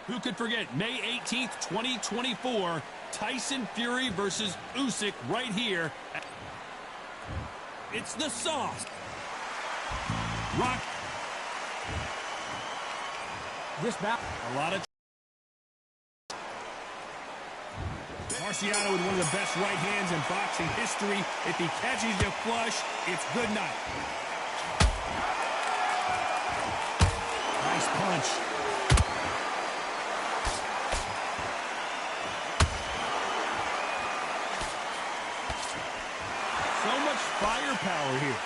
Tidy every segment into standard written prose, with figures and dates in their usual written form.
Who could forget May 18th, 2024, Tyson Fury versus Usyk right here. It's the sauce. Rock. This battle. A lot of. Marciano with one of the best right hands in boxing history. If he catches you flush, it's good night. Nice punch. So much firepower here.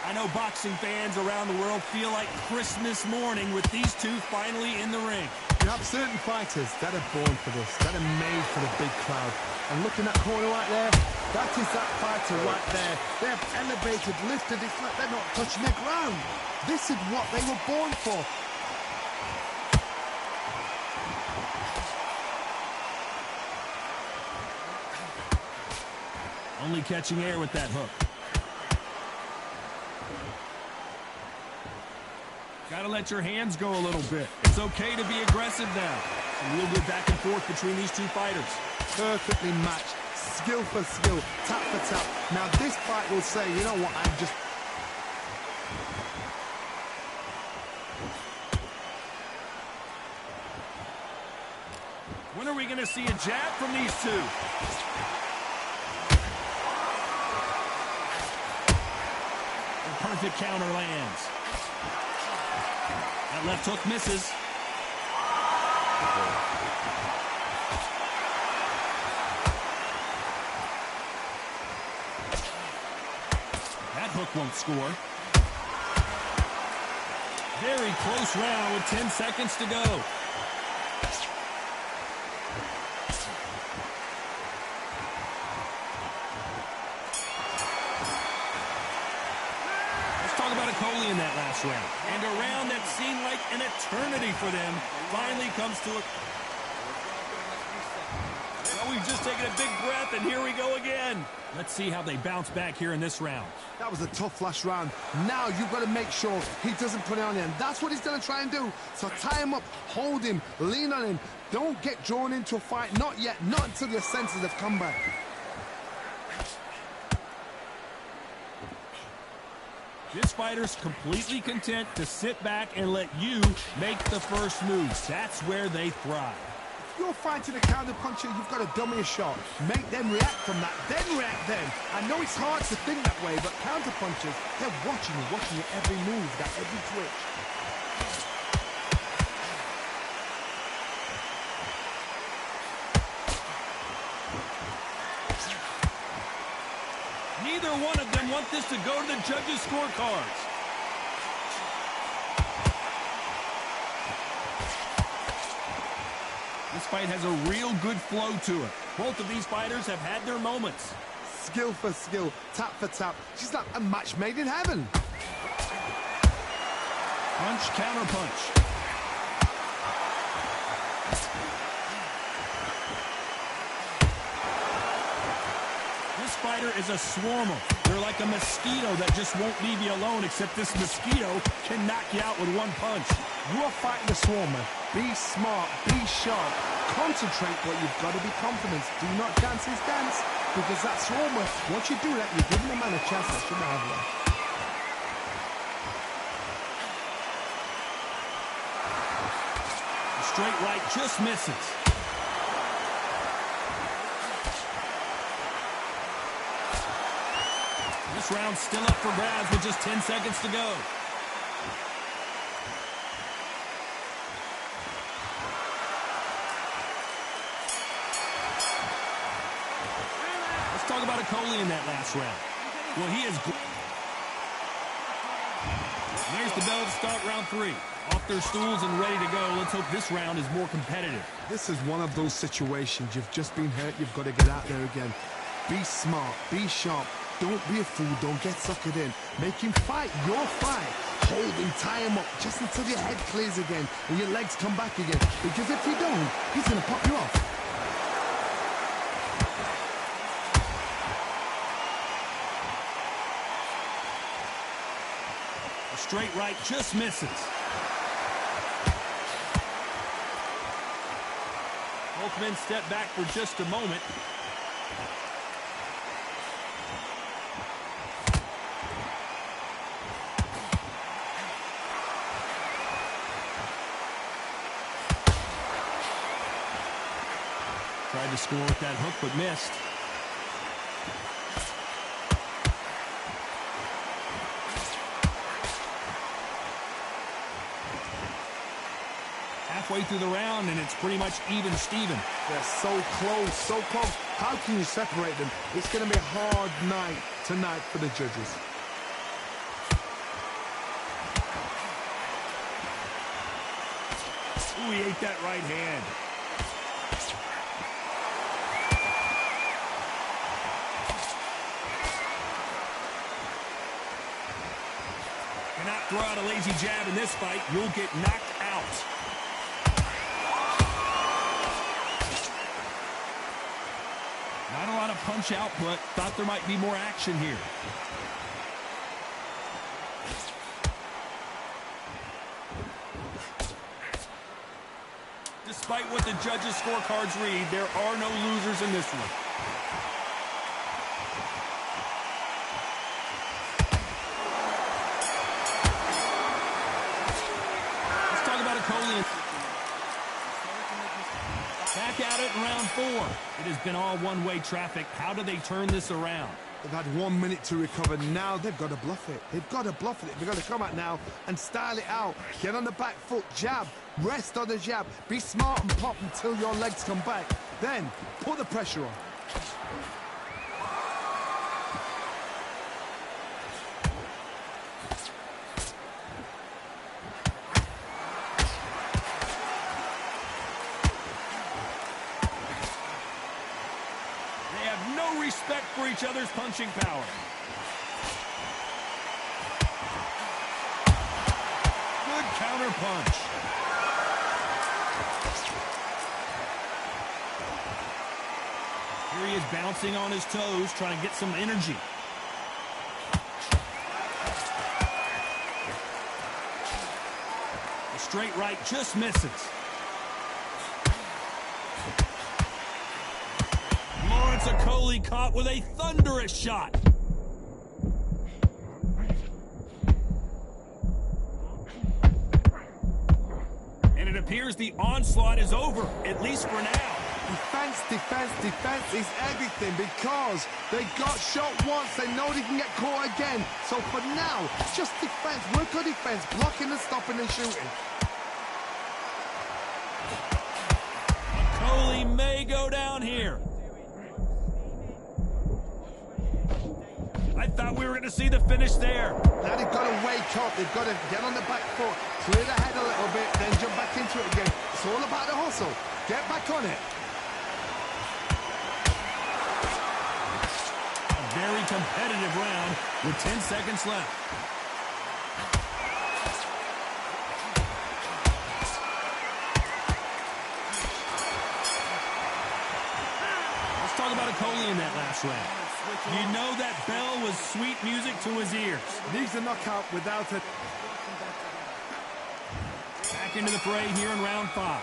I know boxing fans around the world feel like Christmas morning with these two finally in the ring. You have certain fighters that are born for this, that are made for the big crowd. And looking at that corner right there, that is that fighter right there. They have elevated, lifted, it's like they're not touching the ground. This is what they were born for. Only catching air with that hook. Gotta let your hands go a little bit. It's okay to be aggressive now. Some real good back and forth between these two fighters. Perfectly matched, skill for skill, tap for tap. Now this fight will say, you know what, I'm just... When are we gonna see a jab from these two? The perfect counter lands. That left hook misses. That hook won't score. Very close round with 10 seconds to go. In that last round, and a round that seemed like an eternity for them finally comes to a... Well, we've just taken a big breath, and here we go again. Let's see how they bounce back here in this round. That was a tough last round. Now you've got to make sure he doesn't put it on him. That's what he's going to try and do. So tie him up, hold him, lean on him. Don't get drawn into a fight. Not yet. Not until your senses have come back. This fighter's completely content to sit back and let you make the first move. That's where they thrive. If you're fighting a counter-puncher, you've got to dummy a shot. Make them react from that, then react then. I know it's hard to think that way, but counter-punchers, they're watching your every move, that every twitch. Neither one of them want this to go to the judges' scorecards. This fight has a real good flow to it. Both of these fighters have had their moments. Skill for skill, tap for tap. She's like a match made in heaven. Punch, counter punch. This fighter is a swarmer. They're like a mosquito that just won't leave you alone, except this mosquito can knock you out with one punch. You are fighting a swarmer. Be smart, be sharp. Concentrate, but you've got to be confident. Do not dance his dance, because that swarmer, once you do that, you're giving the man a chance that shouldn't have one. The straight right just misses. This round's still up for grabs with just 10 seconds to go. Let's talk about Okolie in that last round. Well, he is... There's the bell to start round 3. Off their stools and ready to go. Let's hope this round is more competitive. This is one of those situations. You've just been hurt. You've got to get out there again. Be smart. Be sharp. Don't be a fool. Don't get suckered in. Make him fight your fight. Hold him, tie him up, just until your head clears again and your legs come back again. Because if you don't, he's going to pop you off. Straight right just misses. Both men step back for just a moment. Tried to score with that hook, but missed. Halfway through the round, and it's pretty much even Steven. They're so close, so close. How can you separate them? It's going to be a hard night tonight for the judges. Ooh, he ate that right hand. Cannot throw out a lazy jab in this fight. You'll get knocked out. Not a lot of punch output. Thought there might be more action here. Despite what the judges' scorecards read, there are no losers in this one. Let's talk about Okolie. Back at it in round 4. It has been all one-way traffic. How do they turn this around? They've had 1 minute to recover. Now they've got to bluff it. They've got to bluff it. They've got to come out now and style it out. Get on the back foot, jab, rest on the jab. Be smart and pop until your legs come back. Then put the pressure on. Respect for each other's punching power. Good counter punch. Here he is bouncing on his toes, trying to get some energy. The straight right just misses. Okolie caught with a thunderous shot. And it appears the onslaught is over, at least for now. Defense, defense, defense is everything because they got shot once. They know they can get caught again. So for now, just defense. Work on defense, blocking and stopping and shooting. Okolie may go down here. I thought we were going to see the finish there. Now they've got to wake up. They've got to get on the back foot, clear the head a little bit, then jump back into it again. It's all about the hustle. Get back on it. A very competitive round with 10 seconds left. Let's talk about Okolie in that last round. You know that bell was sweet music to his ears. Needs a knockout without it. Back into the fray here in round 5.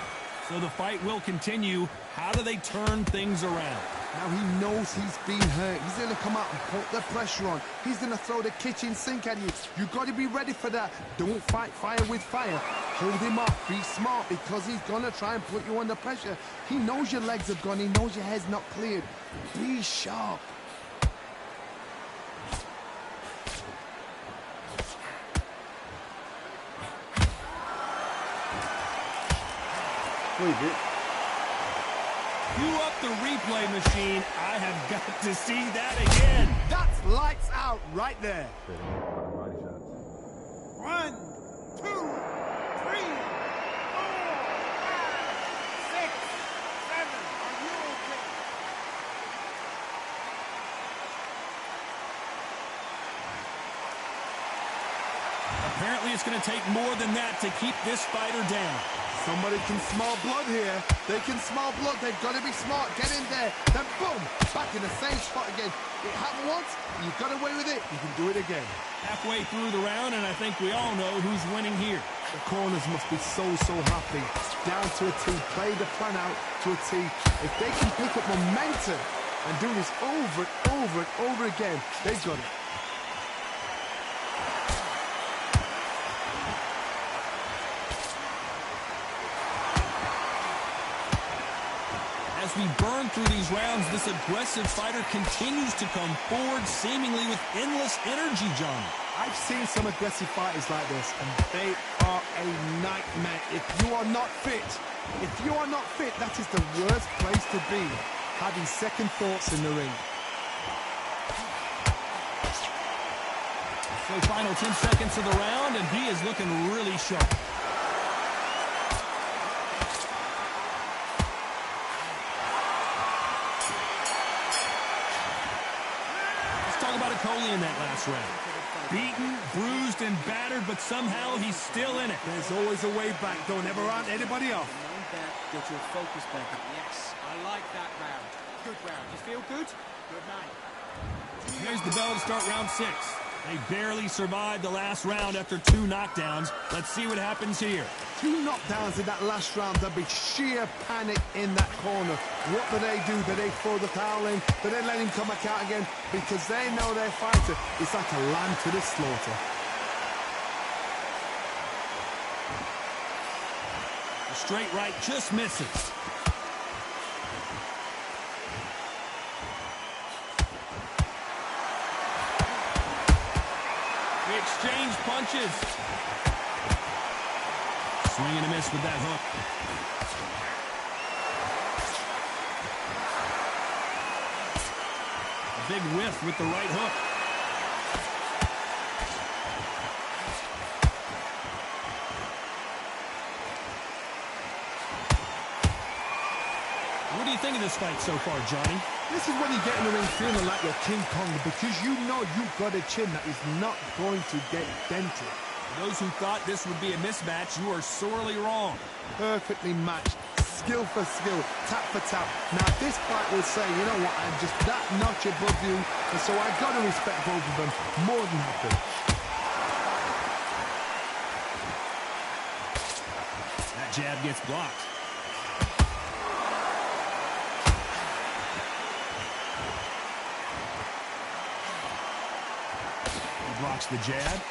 So the fight will continue. How do they turn things around? Now he knows he's been hurt. He's going to come out and put the pressure on. He's going to throw the kitchen sink at you. You've got to be ready for that. Don't fight fire with fire. Hold him off. Be smart because he's going to try and put you under pressure. He knows your legs have gone. He knows your head's not cleared. Be sharp. Cue up the replay machine. I have got to see that again. That's lights out right there. 1, 2, 3, 4, 5, 6, 7. Are you okay? Apparently it's going to take more than that to keep this fighter down. Somebody can smell blood here. They can smell blood. They've got to be smart. Get in there. Then boom, back in the same spot again. It happened once. You got away with it. You can do it again. Halfway through the round, and I think we all know who's winning here. The corners must be so happy. Down to a T. Play the plan out to a T. If they can pick up momentum and do this over and over again, they've got it. As we burn through these rounds, this aggressive fighter continues to come forward, seemingly with endless energy, Johnny. I've seen some aggressive fighters like this, and they are a nightmare. If you are not fit, that is the worst place to be, having second thoughts in the ring. So final 10 seconds of the round, and he is looking really sharp. Coley in that last round. Beaten, bruised, and battered, but somehow he's still in it. There's always a way back. Don't ever round anybody off. Get your focus back. Yes, I like that round. Good round. You feel good? Good night. Here's the bell to start round 6. They barely survived the last round after 2 knockdowns. Let's see what happens here. 2 knockdowns in that last round. There'll be sheer panic in that corner. What do? Do they throw the towel in? Do they let him come back out again? Because they know their fighter is like a lamb to the slaughter. The straight right just misses. Exchange punches. Swing and a miss with that hook. A big whiff with the right hook. What do you think of this fight so far, Johnny? This is when you get in the ring feeling like you're King Kong, because you know you've got a chin that is not going to get dented. For those who thought this would be a mismatch, you are sorely wrong. Perfectly matched, skill for skill, tap for tap. Now this fight will say, you know what, I'm just that notch above you, and so I've got to respect both of them more than happy. That jab gets blocked. Blocks the jab.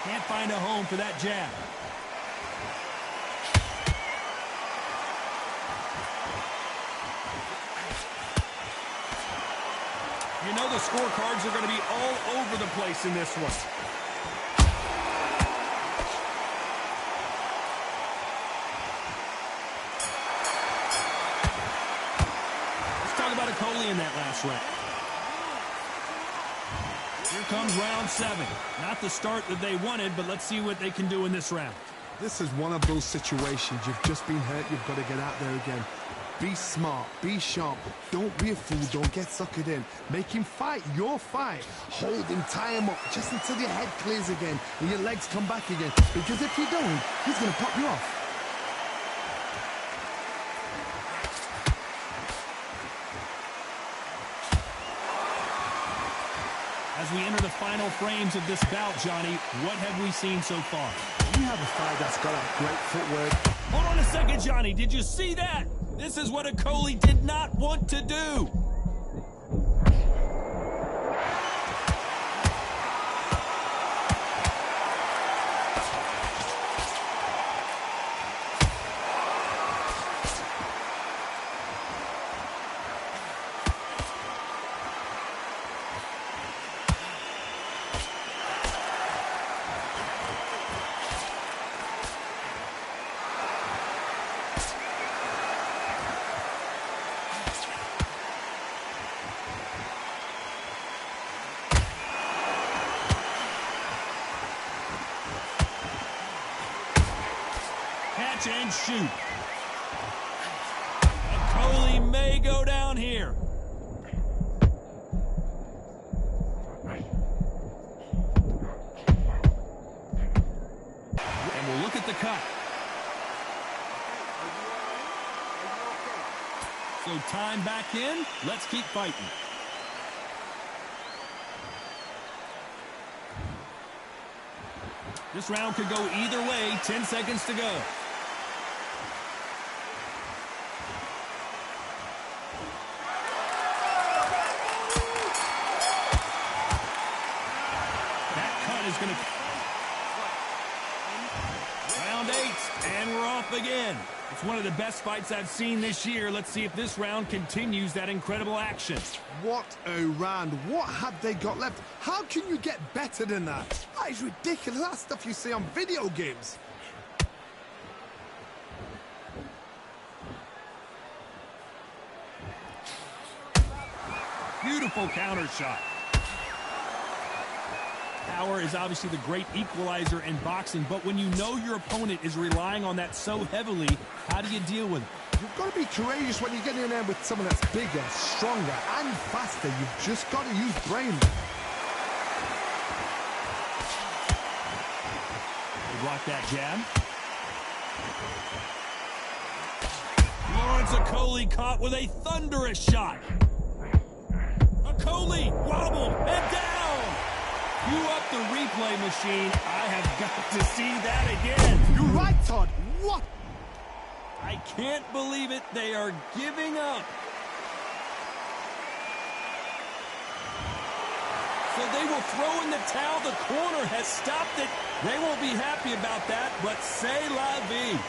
Can't find a home for that jab. You know the scorecards are going to be all over the place in this one. Coley in that last round. Here comes round 7. Not the start that they wanted, but let's see what they can do in this round. This is one of those situations. You've just been hurt. You've got to get out there again. Be smart. Be sharp. Don't be a fool. Don't get suckered in. Make him fight your fight. Hold him. Tie him up just until your head clears again and your legs come back again. Because if you don't, he's going to pop you off. As we enter the final frames of this bout, Johnny, what have we seen so far? We have a fight that's got a great footwork. Hold on a second, Johnny. Did you see that? This is what a Coley did not want to do. Catch and shoot. Coley may go down here. cut. So time back in. Let's keep fighting. This round could go either way. 10 seconds to go. That cut is going to... Round 8, and we're off again. It's one of the best fights I've seen this year. Let's see if this round continues that incredible action. What a round. What have they got left? How can you get better than that? That is ridiculous. That's stuff you see on video games. Beautiful counter shot. Power is obviously the great equalizer in boxing, but when you know your opponent is relying on that so heavily, how do you deal with it? You've got to be courageous when you get in there with someone that's bigger, stronger, and faster. You've just got to use brain. They block that jab. Lawrence Okolie caught with a thunderous shot. Okolie wobbled and down. Cue up the replay machine. I have got to see that again. You're right, Todd. What? I can't believe it. They are giving up. So they will throw in the towel. The corner has stopped it. They won't be happy about that, but c'est la vie.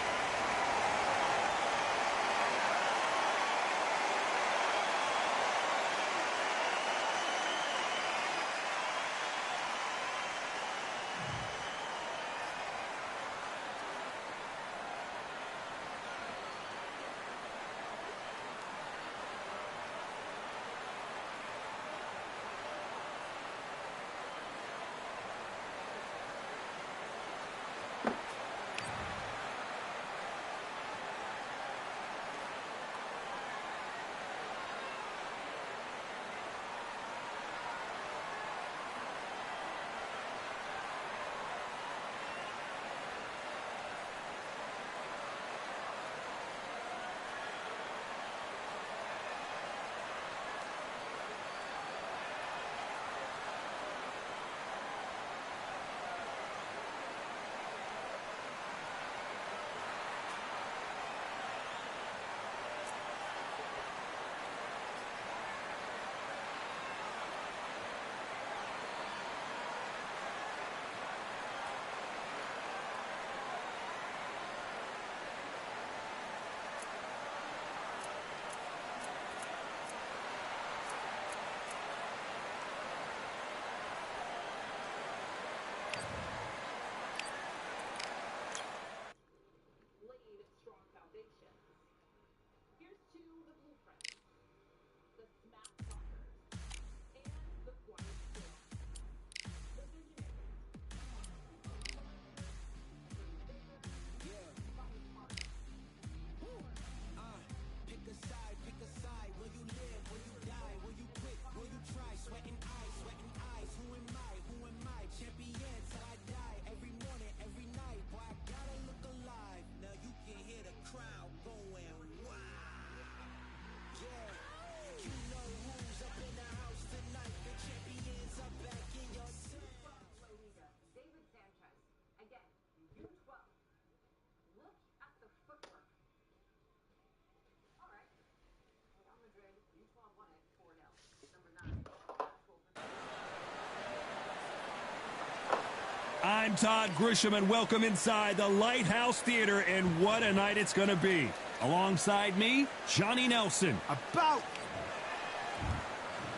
I'm Todd Grisham, and welcome inside the Lighthouse Theater, and what a night it's going to be. Alongside me, Johnny Nelson.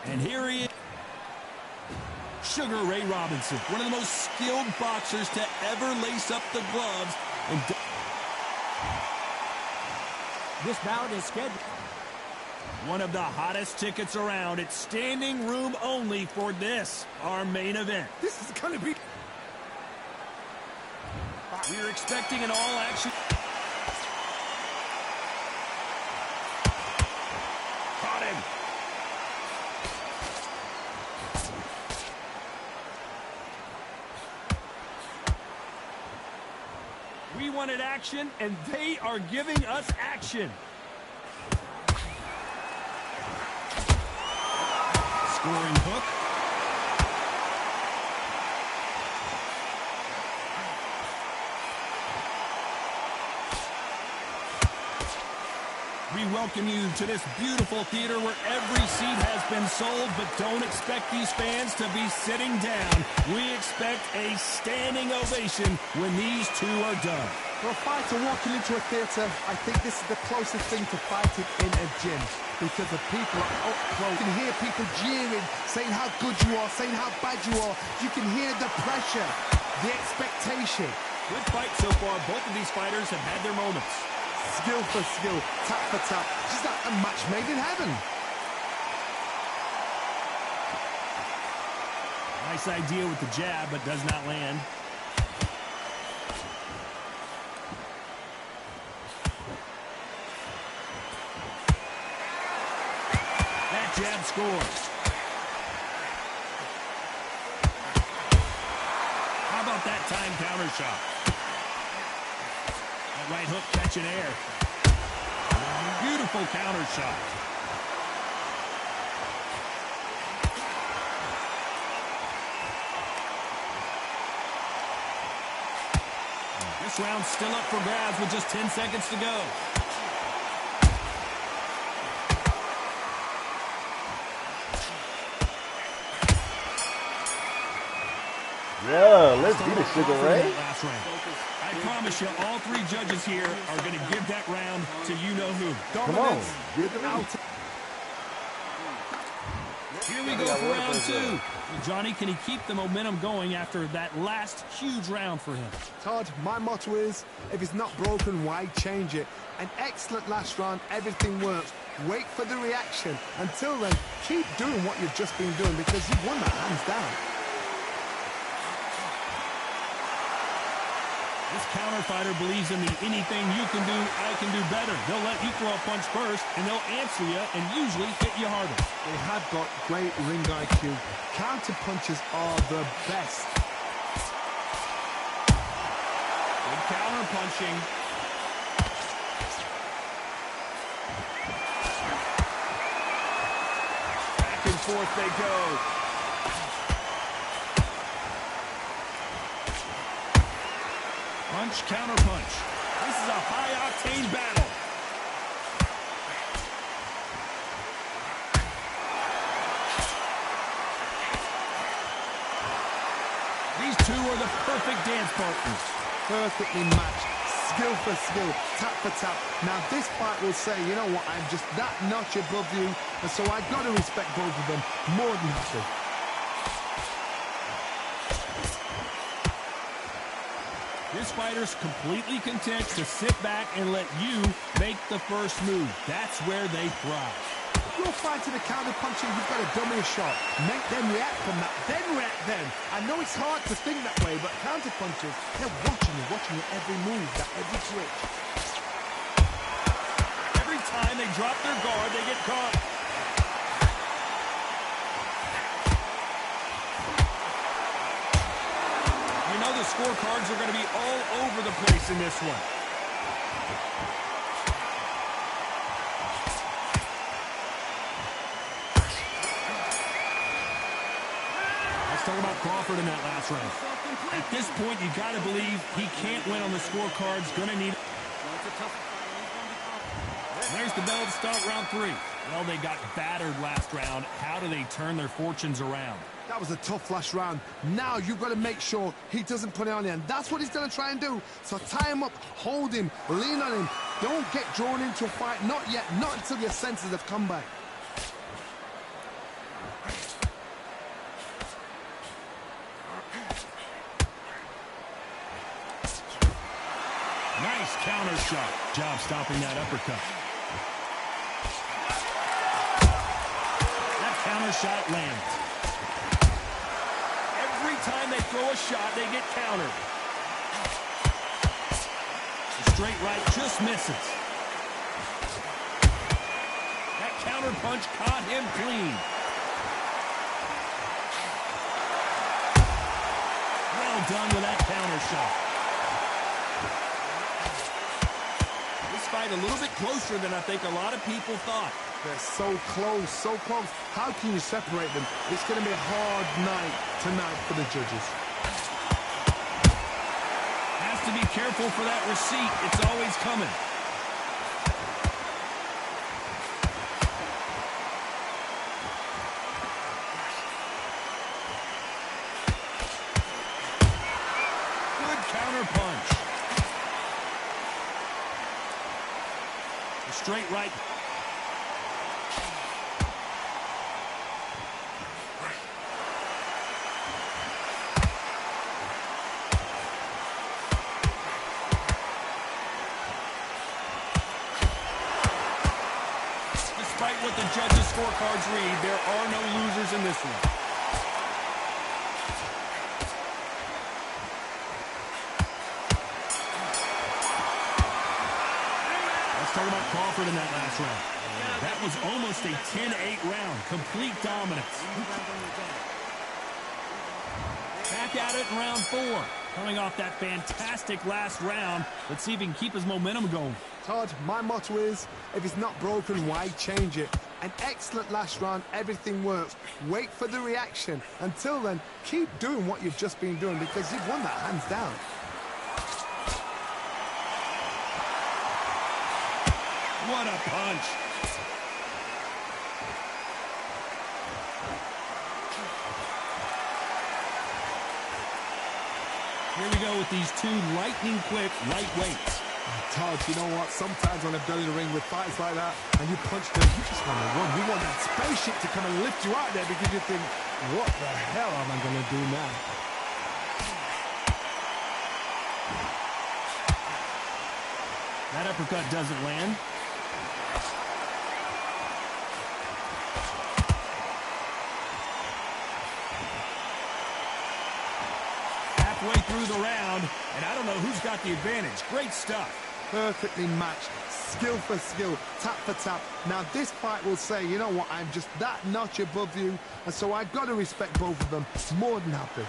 And here he is, Sugar Ray Robinson, one of the most skilled boxers to ever lace up the gloves. And This bout is scheduled. one of the hottest tickets around. It's standing room only for this, our main event. This is going to be... We're expecting an all-action... Caught him. We wanted wanted action, and they are giving us action. Scoring hook. We welcome you to this beautiful theater where every seat has been sold, but don't expect these fans to be sitting down. We expect a standing ovation when these two are done. For a fighter walking into a theatre, I think this is the closest thing to fighting in a gym, because the people are up close. You can hear people jeering, saying how good you are, saying how bad you are. You can hear the pressure, the expectation. Good fight so far. Both of these fighters have had their moments. Skill for skill, tap for tap. Just like a match made in heaven. Nice idea with the jab, but does not land. That jab scores. How about that time counter shot? That right hook catching air. Beautiful counter shot. This round's still up for grabs with just 10 seconds to go. Yeah, let's do the Sugar Ray. I promise you, all three judges here are going to give that round to you-know-who. Come on, give it out. Here we go for round two. Johnny, can he keep the momentum going after that last huge round for him? Todd, my motto is, if it's not broken, why change it? An excellent last round, everything works. Wait for the reaction. Until then, keep doing what you've just been doing, because you've won that hands down. This counter fighter believes in the anything you can do, I can do better. They'll let you throw a punch first, and they'll answer you and usually hit you harder. They have got great ring IQ. Counter punches are the best. Good counter punching. Back and forth they go. Punch, counter punch. This is a high-octane battle. These two are the perfect dance partners. Perfectly matched. Skill for skill, tap for tap. Now this fight will say, you know what, I'm just that notch above you, and so I've got to respect both of them more than happy. This fighter's completely content to sit back and let you make the first move. That's where they thrive. If you're fighting a counter punching, you've got to dummy a shot. Make them react from that, then react then. I know it's hard to think that way, but counter punchers, they're watching you every move, that every switch. Every time they drop their guard, they get caught. You know the scorecards are going to be all over the place in this one. Let's talk about Crawford in that last round. At this point, you got to believe he can't win on the scorecards. Going to need... There's the bell to start round three. Well, they got battered last round. How do they turn their fortunes around? That was a tough last round. Now you've got to make sure he doesn't put it on you, and that's what he's going to try and do. So tie him up, hold him, lean on him. Don't get drawn into a fight. Not yet. Not until your senses have come back. Nice counter shot. Job stopping that uppercut. That counter shot lands. Every time they throw a shot, they get countered. The straight right just misses. That counter punch caught him clean. Well done with that counter shot. fight a little bit closer than I think a lot of people thought. They're so close, so close. How can you separate them? It's going to be a hard night tonight for the judges. Has to be careful for that receipt. It's always coming. Good counter punch. A straight right. Despite what the judges' scorecards read, there are no losers in this one. Let's talk about Crawford in that last round. That was almost a 10-8 round. Complete dominance. Back at it in round 4. Coming off that fantastic last round. Let's see if he can keep his momentum going. Todd, my motto is, if it's not broken, why change it? An excellent last round, everything works. Wait for the reaction. Until then, keep doing what you've just been doing because you've won that hands down. What a punch. Here we go with these two lightning-quick lightweights. Todd, you know what? Sometimes when I've done in the ring with fights like that and you punch them, you just want to run. You want that spaceship to come and lift you out there because you think, what the hell am I going to do now? That uppercut doesn't land. Halfway through the round, and I don't know who's got the advantage. Great stuff. Perfectly matched, skill for skill, tap for tap. Now this fight will say, you know what, I'm just that notch above you, and so I've got to respect both of them. More than happy.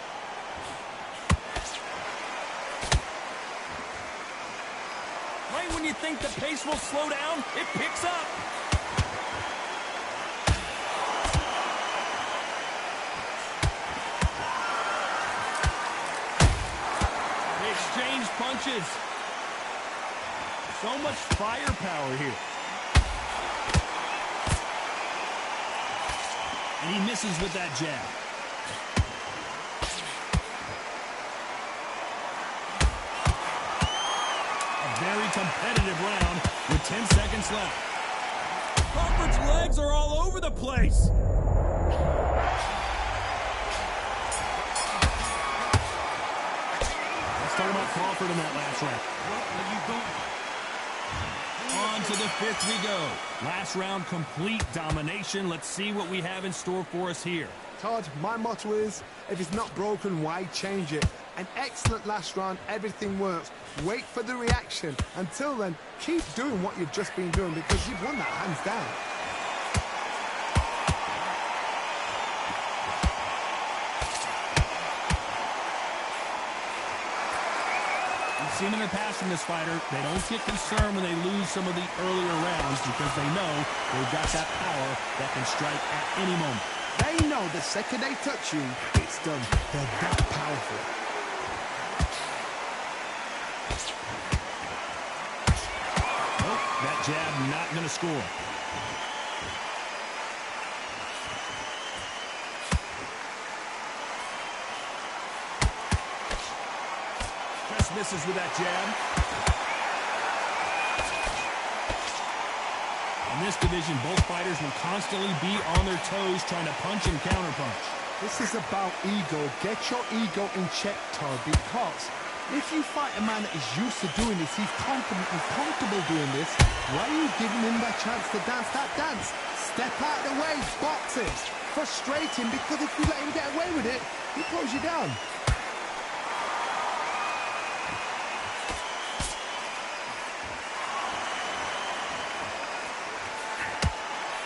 Right when you think the pace will slow down, it picks up. They exchange punches. So much firepower here. And he misses with that jab. A very competitive round with 10 seconds left. Crawford's legs are all over the place. Let's talk about Crawford in that last round. What are you doing? On to the 5th we go. Last round, complete domination. Let's see what we have in store for us here. Todd, my motto is, if it's not broken, why change it? An excellent last round, everything works. Wait for the reaction. Until then, keep doing what you've just been doing because you've won that hands down. We've seen in the past from this fighter, they don't get concerned when they lose some of the earlier rounds because they know they've got that power that can strike at any moment. They know the second they touch you, it's done. They're that powerful. Nope, that jab not going to score. Just misses with that jab. In this division, both fighters will constantly be on their toes trying to punch and counterpunch. This is about ego. Get your ego in check, Todd, because if you fight a man that is used to doing this, he's confident and comfortable doing this, why are you giving him that chance to dance that dance? Step out of the way, box it. Frustrate him, because if you let him get away with it, he throws you down.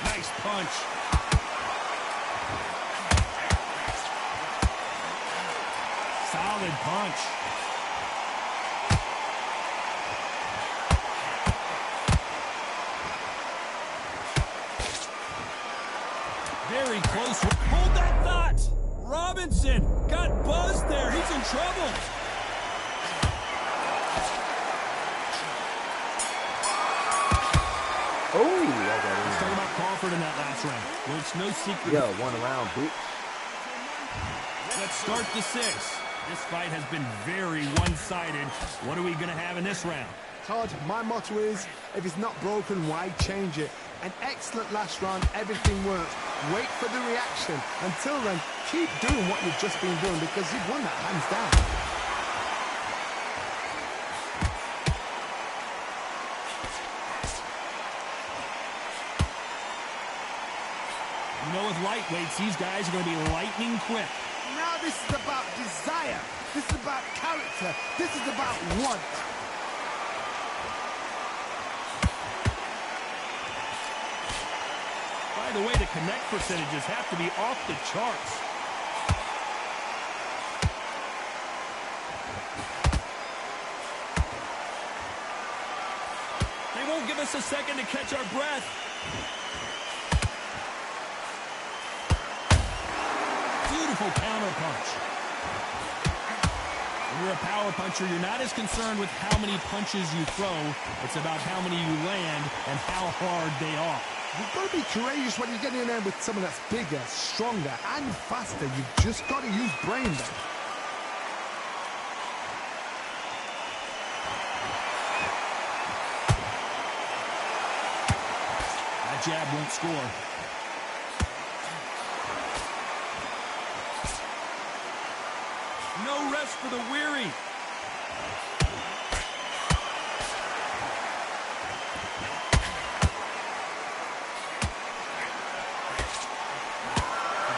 Nice punch. Solid punch. very close. Hold that thought. Robinson got buzzed there. He's in trouble. Oh, I got it. Let's talk about Crawford in that last round. Well, it's no secret. Yo, 1 round, bitch. Let's start the 6th. This fight has been very one-sided. What are we going to have in this round? Todd, my motto is, if it's not broken, why change it? An excellent last round, everything worked. Wait for the reaction. Until then, keep doing what you've just been doing because you've won that hands down. You know, with lightweights, these guys are going to be lightning quick. Now this is about desire. This is about character. This is about want. By the way, the connect percentages have to be off the charts. They won't give us a second to catch our breath. Beautiful counter punch. When you're a power puncher, you're not as concerned with how many punches you throw. It's about how many you land and how hard they are. You've got to be courageous when you're getting in there with someone that's bigger, stronger, and faster. You've just got to use brain there. That jab won't score. No rest for the weary.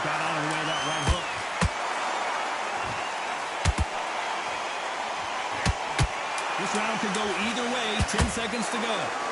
Got out of the way of that right hook. This round could go either way. 10 seconds to go.